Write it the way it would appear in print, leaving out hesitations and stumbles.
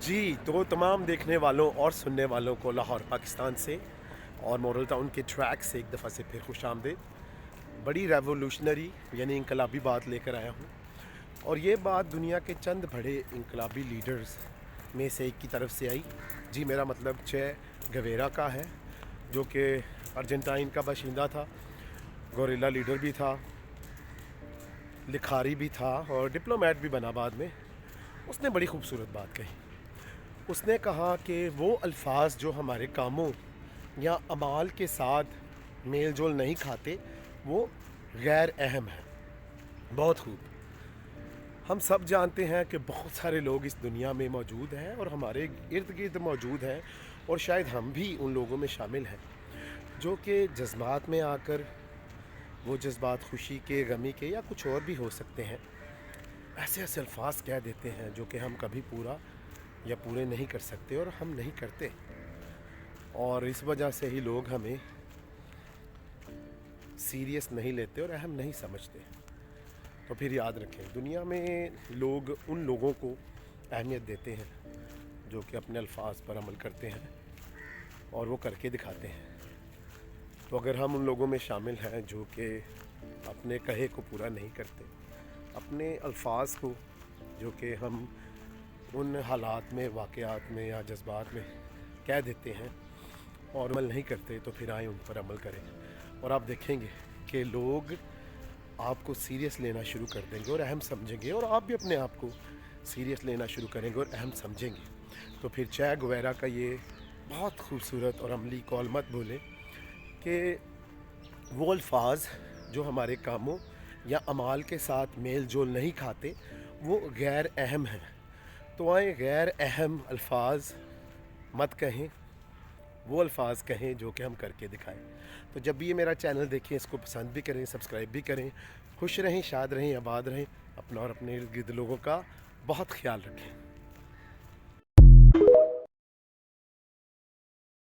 जी, तो तमाम देखने वालों और सुनने वालों को लाहौर पाकिस्तान से और मॉडल टाउन के ट्रैक से एक दफ़ा से फिर खुशामदीद। बड़ी रेवोल्यूशनरी यानी इनकलाबी बात लेकर आया हूँ, और ये बात दुनिया के चंद बड़े इनकलाबी लीडर्स में से एक की तरफ से आई। जी, मेरा मतलब चे गवेरा का है, जो कि अर्जेंटाइन का बाशिंदा था, गोरिल्ला लीडर भी था, लिखारी भी था और डिप्लोमेट भी बना बाद में। उसने बड़ी खूबसूरत बात कही। उसने कहा कि वो अल्फाज जो हमारे कामों या अमाल के साथ मेल जोल नहीं खाते वो गैर अहम है। बहुत खूब। हम सब जानते हैं कि बहुत सारे लोग इस दुनिया में मौजूद हैं और हमारे इर्द गिर्द मौजूद हैं, और शायद हम भी उन लोगों में शामिल हैं जो कि जज्बात में आकर, वो जज्बात खुशी के, गमी के या कुछ और भी हो सकते हैं, ऐसे ऐसे अल्फाज कह देते हैं जो कि हम कभी पूरा या पूरे नहीं कर सकते और हम नहीं करते, और इस वजह से ही लोग हमें सीरियस नहीं लेते और अहम नहीं समझते। तो फिर याद रखें, दुनिया में लोग उन लोगों को अहमियत देते हैं जो कि अपने अल्फाज पर अमल करते हैं और वो करके दिखाते हैं। तो अगर हम उन लोगों में शामिल हैं जो कि अपने कहे को पूरा नहीं करते, अपने अल्फाज को जो कि हम उन हालात में, वाक़यात में या जज्बात में कह देते हैं और अमल नहीं करते, तो फिर आए उन पर अमल करें, और आप देखेंगे कि लोग आपको सीरियस लेना शुरू कर देंगे और अहम समझेंगे, और आप भी अपने आप को सीरियस लेना शुरू करेंगे और अहम समझेंगे। तो फिर चे गुवेरा का ये बहुत खूबसूरत और अमली कॉल मत भूलें कि वो अल्फाज जो हमारे कामों या अमाल के साथ मेल जोल नहीं खाते वो गैर अहम हैं। तो आए गैर अहम अल्फाज मत कहें, वो अल्फाज कहें जो कि हम करके दिखाएं। तो जब भी ये मेरा चैनल देखें, इसको पसंद भी करें, सब्सक्राइब भी करें। खुश रहें, शाद रहें, आबाद रहें। अपना और अपने इर्द गिर्द लोगों का बहुत ख्याल रखें।